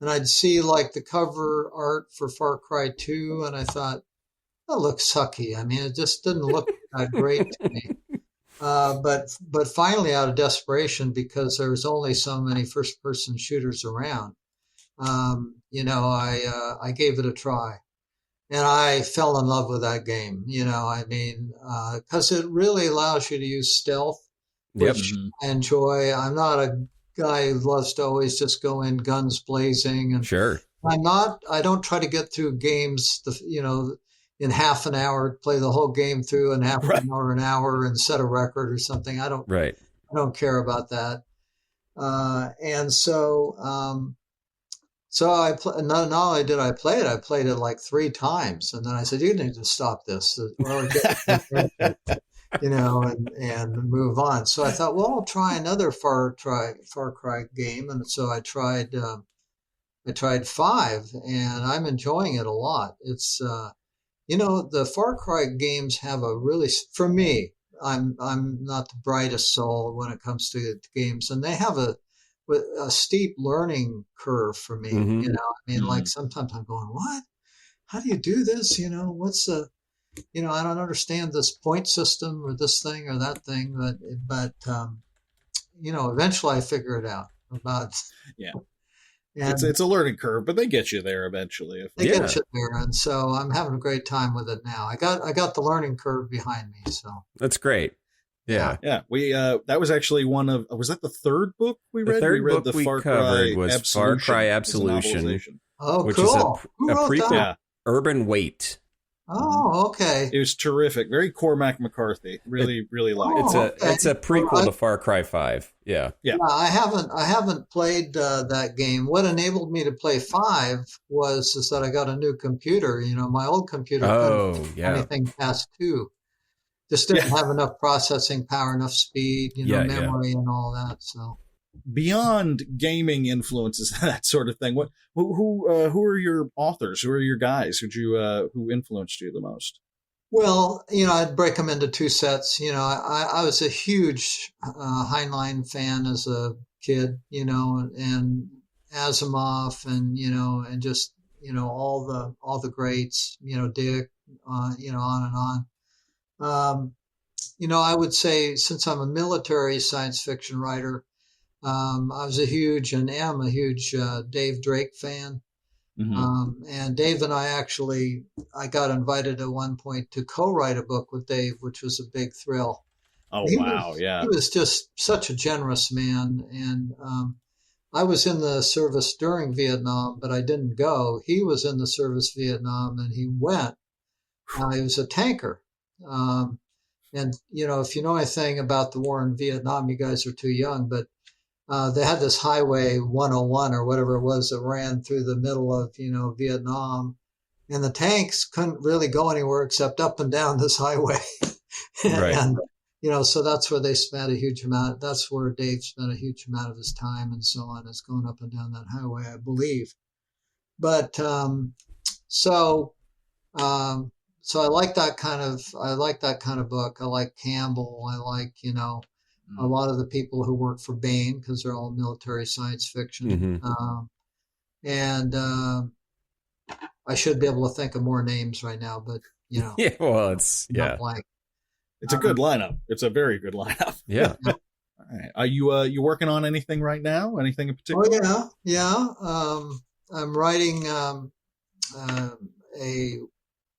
and I'd see like the cover art for Far Cry 2, and I thought, that looks sucky. I mean, it just didn't look that great to me. But finally, out of desperation, because there's only so many first-person shooters around, I gave it a try. And I fell in love with that game, because it really allows you to use stealth, which I enjoy. I'm not a guy who loves to always just go in guns blazing. And Sure. I don't try to get through games, in half an hour, play the whole game through in half an hour and set a record or something. I don't care about that. And so, so not only did I play it, I played it like 3 times, and then I said, "You need to stop this, and move on." So I thought, well, I'll try another Far Cry game, and so I tried 5, and I'm enjoying it a lot. It's the Far Cry games have for me, I'm not the brightest soul when it comes to games, and they have a steep learning curve for me. Like sometimes I'm going, what? How do you do this? What's I don't understand this point system or this thing or that thing, but eventually I figure it out And it's a learning curve, but they get you there eventually. They get you there, and so I'm having a great time with it now. I got the learning curve behind me, so that's great. Yeah. We that was actually was that the third book we read? The third we read book the we Far covered Cry was Absolution. Far Cry Absolution, oh, which cool. is a prequel. That? Urban Weight. Oh, okay. It was terrific. Very Cormac McCarthy. Really liked it. It's a prequel to Far Cry 5. Yeah. I haven't played that game. What enabled me to play 5 is that I got a new computer. My old computer couldn't do anything past 2. Just didn't have enough processing power, enough speed, memory and all that. So beyond gaming influences, that sort of thing, who are your authors? Who are your guys who influenced you the most? Well, I'd break them into 2 sets. I was a huge Heinlein fan as a kid, and Asimov and just, all the greats, Dick, on and on. I would say, since I'm a military science fiction writer, I was a huge Dave Drake fan. And Dave and I got invited at one point to co-write a book with Dave, which was a big thrill. Oh, He was just such a generous man. And I was in the service during Vietnam, but I didn't go. He was in the service Vietnam, and he went. He was a tanker. And, if you know anything about the war in Vietnam, you guys are too young, but they had this Highway 101 or whatever it was that ran through the middle of, Vietnam. And the tanks couldn't really go anywhere except up and down this highway. And, so that's where that's where Dave spent a huge amount of his time and so on, is going up and down that highway, I believe. But so I like that kind of book. I like Campbell. I like, a lot of the people who work for Bain, because they're all military science fiction. I should be able to think of more names right now, but Yeah, well, it's blank. It's a good lineup. It's a very good lineup. Yeah. All right. Are you working on anything right now? Anything in particular? Oh yeah. I'm writing a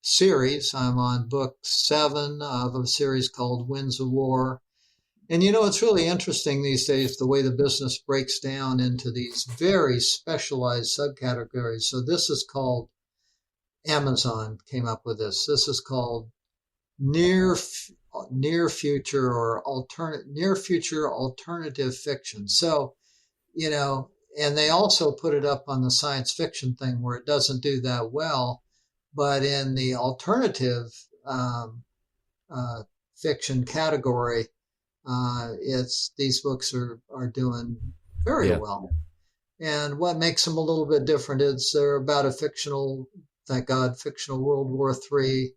series. I'm on book 7 of a series called Winds of War. And it's really interesting these days the way the business breaks down into these very specialized subcategories. So this is called, Amazon came up with this. This is called near future or near future alternative fiction. So, and they also put it up on the science fiction thing where it doesn't do that well. But in the alternative fiction category, these books are doing very well. And what makes them a little bit different is they're about a fictional, thank God, fictional World War III.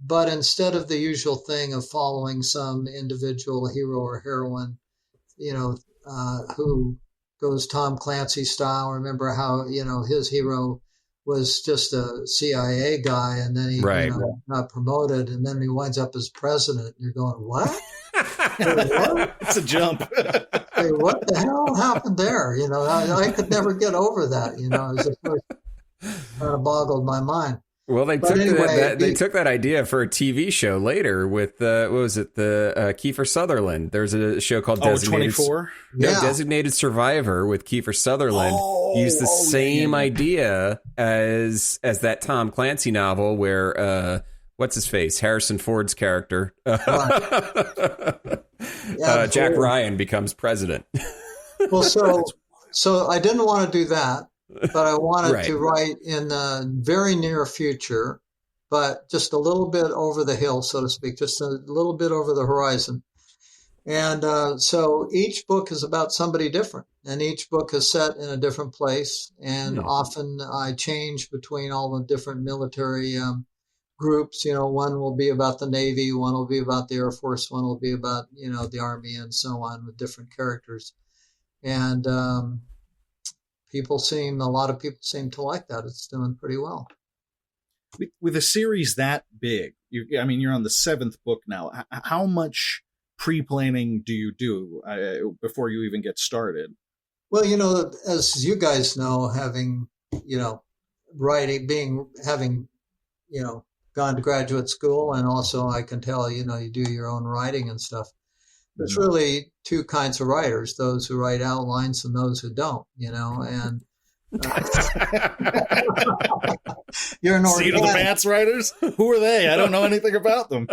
But instead of the usual thing of following some individual hero or heroine, who goes Tom Clancy style. Remember how, his hero was just a CIA guy and then he got promoted and then he winds up as president. You're going, what? What? It's a jump. Hey, what the hell happened there? I could never get over that. It just kind of boggled my mind. Well, they took that idea for a TV show later with what was it, the Kiefer Sutherland. There's a show called Designated 24? Designated Survivor with Kiefer Sutherland. Used the same idea as that Tom Clancy novel where what's his face, Harrison Ford's character, Jack Ryan becomes president. Well, so I didn't want to do that. But I wanted to write in the very near future, but just a little bit over the hill, so to speak, just a little bit over the horizon. And so each book is about somebody different, and each book is set in a different place. And often I change between all the different military groups. One will be about the Navy, one will be about the Air Force, one will be about, the Army, and so on, with different characters. And a lot of people seem to like that. It's doing pretty well. With a series that big, you're on the 7th book now. How much pre-planning do you do before you even get started? Well, as you guys know, having, having gone to graduate school, and also I can tell, you do your own writing and stuff. There's really two kinds of writers, those who write outlines and those who don't, and you're an organic. Seat of the Pants writers? Who are they? I don't know anything about them.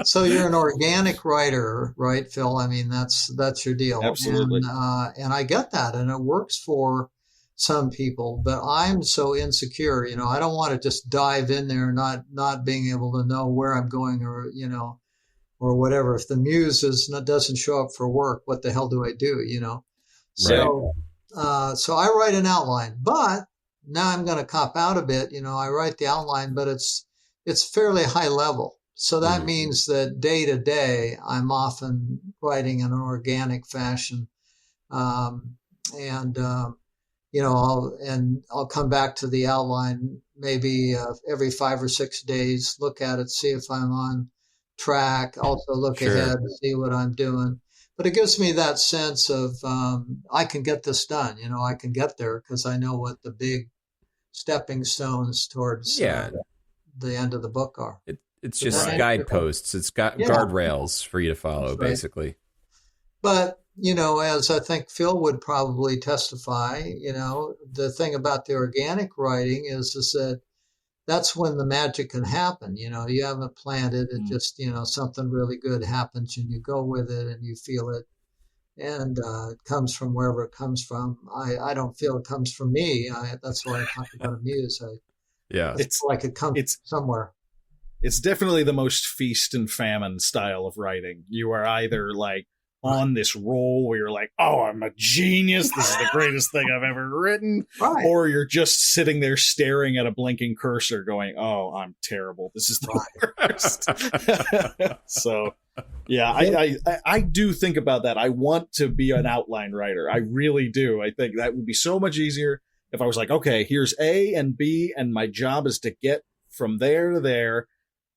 So you're an organic writer, right, Phil? I mean, that's your deal. Absolutely. And I get that, and it works for some people, but I'm so insecure, I don't want to just dive in there, not being able to know where I'm going or whatever. If the muse doesn't show up for work, what the hell do I do? So, so I write an outline, but now I'm going to cop out a bit. I write the outline, but it's fairly high level. So that means that day to day, I'm often writing in an organic fashion. I'll come back to the outline maybe every 5 or 6 days, look at it, see if I'm on track, also look ahead to see what I'm doing. But it gives me that sense of I can get this done. I can get there because I know what the big stepping stones towards the end of the book are. It's just guideposts. It's got guardrails for you to follow, basically. But, as I think Phil would probably testify, the thing about the organic writing is that that's when the magic can happen. You haven't planned it. It just, something really good happens and you go with it and you feel it. And it comes from wherever it comes from. I don't feel it comes from me. That's why I talk about a muse. It's like it comes somewhere. It's definitely the most feast and famine style of writing. You are either like on this roll where you're like, oh, I'm a genius. This is the greatest thing I've ever written. Right. Or you're just sitting there staring at a blinking cursor going, oh, I'm terrible. This is the worst. So, yeah, I do think about that. I want to be an outline writer. I really do. I think that would be so much easier. if I was like, okay, here's A and B, and my job is to get from there to there,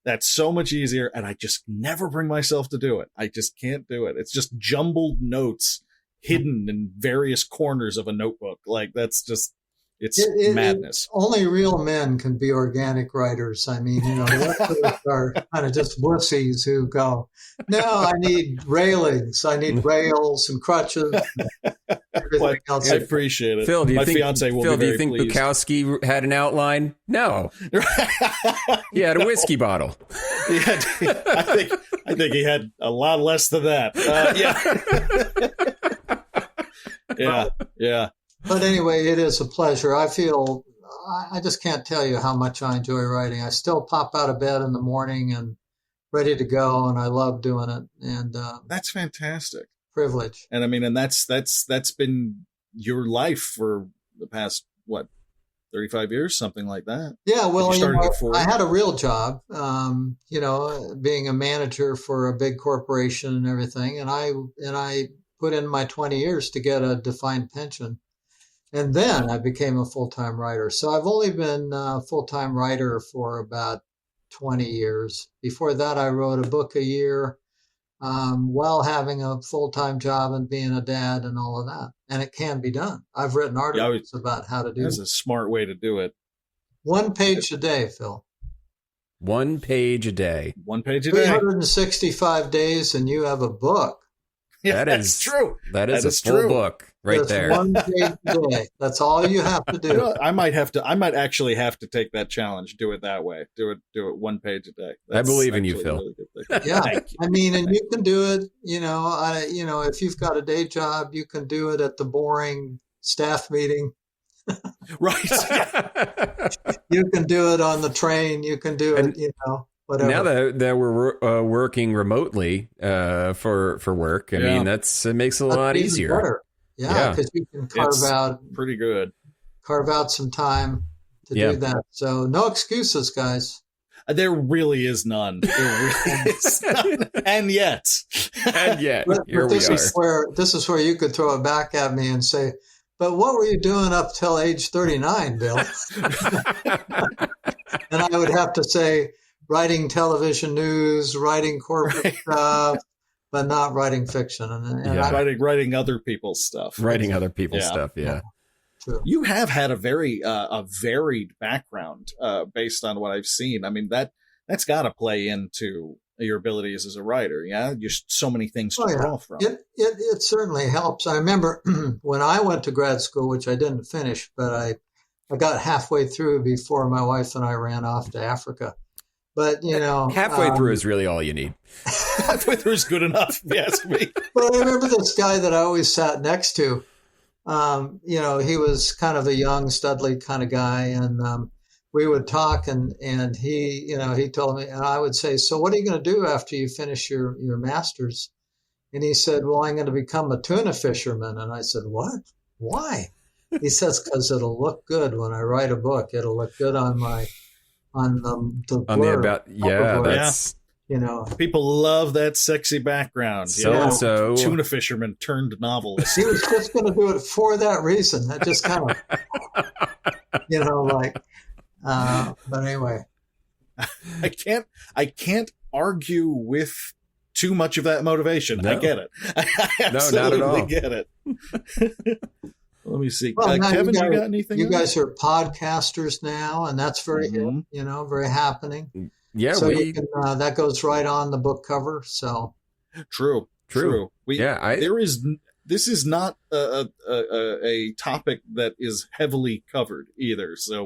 that's so much easier. And I just never bring myself to do it. I just can't do it. It's just jumbled notes hidden in various corners of a notebook. Like that's just, it's madness. Only real men can be organic writers. I mean, the rest are kind of just wussies who go, no, I need railings. I need rails and crutches. And everything else. I appreciate it. Phil, do you think, fiance will Phil, be do you think pleased. Bukowski had an outline? No. He had a whiskey bottle. Yeah, I think he had a lot less than that. Yeah. But anyway, it is a pleasure. I just can't tell you how much I enjoy writing. I still pop out of bed in the morning and ready to go, and I love doing it. And that's fantastic. Privilege. And I mean, and that's been your life for the past, 35 years, something like that. Yeah, well, I had a real job, being a manager for a big corporation and everything. And I put in my 20 years to get a defined pension. And then I became a full-time writer. So I've only been a full-time writer for about 20 years. Before that, I wrote a book a year while having a full-time job and being a dad and all of that. And it can be done. I've written articles about how to do it. That's a smart way to do it. 1 page a day, Phil. 1 page a day. 1 page a day. 365 days and you have a book. Yeah, that's true. That is a full book right there. 1 page a day. That's all you have to do. I might actually have to take that challenge. Do it that way. Do it 1 page a day. I believe in you, Phil. Really good thing. Yeah, I mean, and you can do it. If you've got a day job, you can do it at the boring staff meeting. Right. You can do it on the train. You can do it. Whatever. Now that we're working remotely for work, I mean it makes it a lot easier. Better. Yeah, because you can carve out some time to do that. So no excuses, guys. There really is none. And yet, here we are. This is where you could throw it back at me and say, "But what were you doing up till age 39, Bill?" And I would have to say, writing television news, writing corporate stuff, but not writing fiction. Writing other people's stuff. Yeah. True. You have had a very varied background based on what I've seen. I mean, that's got to play into your abilities as a writer. Yeah, just so many things to draw from. It certainly helps. I remember when I went to grad school, which I didn't finish, but I got halfway through before my wife and I ran off to Africa. But, halfway through is really all you need. Halfway through is good enough, if you ask me. But I remember this guy that I always sat next to. He was kind of a young, studly kind of guy. And we would talk and he told me, and I would say, so what are you going to do after you finish your master's? And he said, well, I'm going to become a tuna fisherman. And I said, what? Why? He says, because it'll look good when I write a book. It'll look good on the that's people love that sexy background. So tuna fisherman turned novelist. He was just going to do it for that reason. That just kind of, but anyway, I can't argue with too much of that motivation. No. I get it. I absolutely not at all. Get it. Let me see. Well, Kevin, you got anything? You guys are podcasters now, and that's very, very happening. Yeah, so that goes right on the book cover. So true. This is not a topic that is heavily covered either. So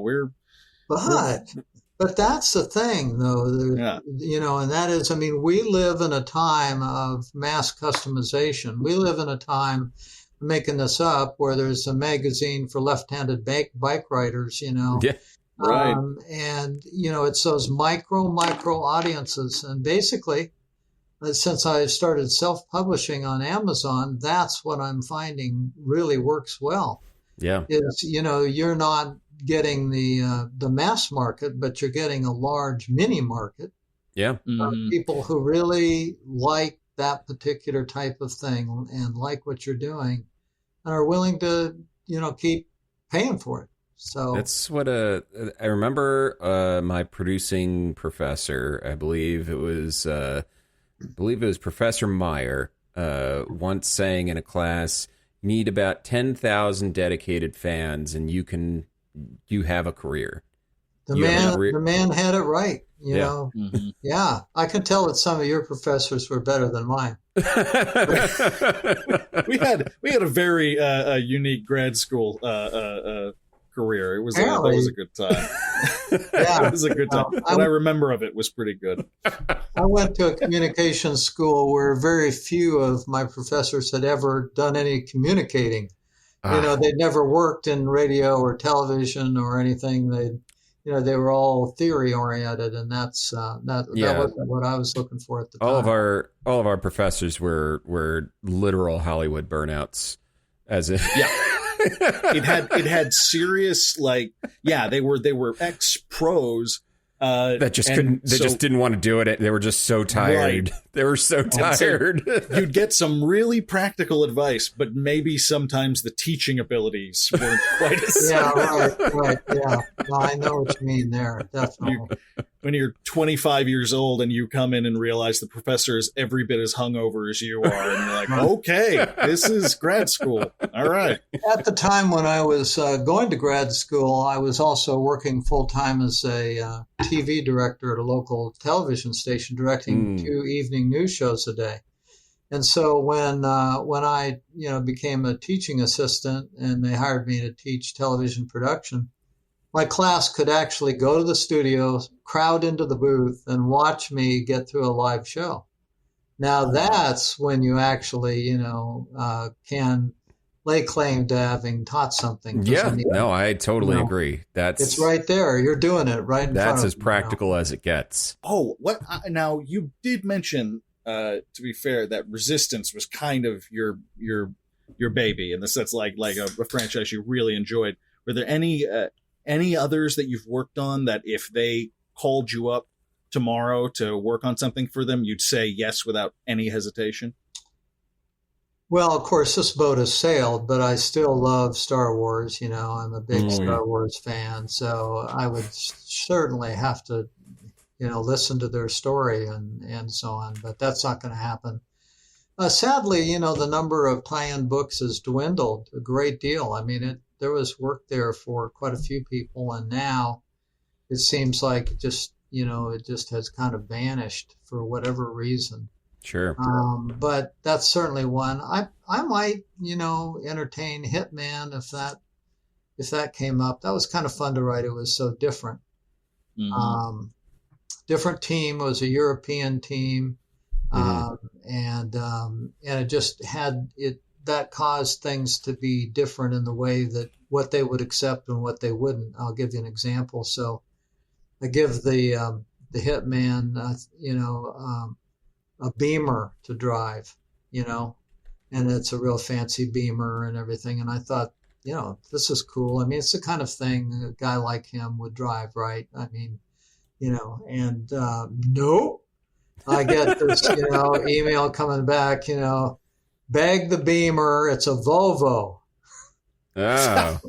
but that's the thing, though. And that is, I mean, we live in a time of mass customization. We live in a time, making this up, where there's a magazine for left-handed bike riders, Yeah, right. And, it's those micro audiences. And basically, since I started self-publishing on Amazon, that's what I'm finding really works well. Yeah. Is, you're not getting the mass market, but you're getting a large mini market. Yeah. People who really like that particular type of thing and like what you're doing and are willing to, keep paying for it. So that's what I remember. My producing professor, I believe it was Professor Meyer, once saying in a class, "You need about 10,000 dedicated fans, and you have a career." the man had it right. You know, Mhm. yeah. I can tell that some of your professors were better than mine. we had a very unique grad school career. It was that was a good time. Yeah, It was a good time. What I remember of it was pretty good. I went to a communications school where very few of my professors had ever done any communicating. You know, they'd never worked in radio or television or anything. They were all theory oriented, and that wasn't what I was looking for at the time. All of our professors were literal Hollywood burnouts, as if It had serious they were ex-pros that just couldn't. They just didn't want to do it. They were just so tired. Right. They were so tired. You'd get some really practical advice, but maybe sometimes the teaching abilities weren't quite as. Yeah, right. Yeah, no, I know what you mean there. Definitely. When you're 25 years old and you come in and realize the professor is every bit as hungover as you are, and you're like, okay, this is grad school. All right. At the time when I was going to grad school, I was also working full time as a TV director at a local television station, directing 2 evening news shows a day. And so when I became a teaching assistant and they hired me to teach television production, my class could actually go to the studio, crowd into the booth, and watch me get through a live show. Now that's when you actually, can lay claim to having taught something. Yeah, no, I totally agree. It's right there. You're doing it right in front of you. That's as practical as it gets. Oh, now you did mention, to be fair, that Resistance was kind of your baby in the sense, like a franchise you really enjoyed. Were there any others that you've worked on that if they called you up tomorrow to work on something for them, you'd say yes without any hesitation? Well, of course, this boat has sailed, but I still love Star Wars. I'm a big Star Wars fan, so I would certainly have to, listen to their story and so on, but that's not going to happen. Sadly, the number of tie-in books has dwindled a great deal. I mean, there was work there for quite a few people, and now it seems like it just has kind of vanished for whatever reason. Sure. But that's certainly one. I might, entertain Hitman if that came up. That was kind of fun to write. It was so different. Mm-hmm. Different team. It was a European team. And it just had it. That caused things to be different in the way that what they would accept and what they wouldn't. I'll give you an example. So I give the hitman, a Beamer to drive, and it's a real fancy Beamer and everything. And I thought, this is cool. I mean, it's the kind of thing a guy like him would drive, right? I mean, and nope. I get this, email coming back, bag the Beamer. It's a Volvo. Oh.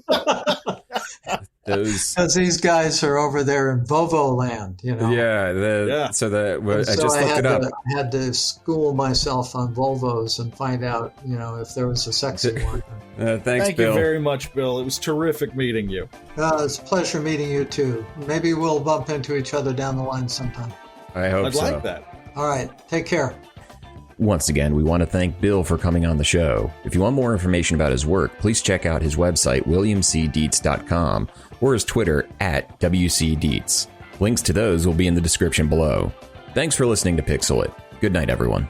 Because these guys are over there in Volvo land, Yeah. So I just looked it up. I had to school myself on Volvos and find out, if there was a sexy one. Thanks, Thank Bill. you very much, Bill. It was terrific meeting you. It's a pleasure meeting you, too. Maybe we'll bump into each other down the line sometime. I hope so. I'd like that. All right. Take care. Once again, we want to thank Bill for coming on the show. If you want more information about his work, please check out his website, williamcdietz.com, or his Twitter @WCDietz. Links to those will be in the description below. Thanks for listening to Pixel It. Good night, everyone.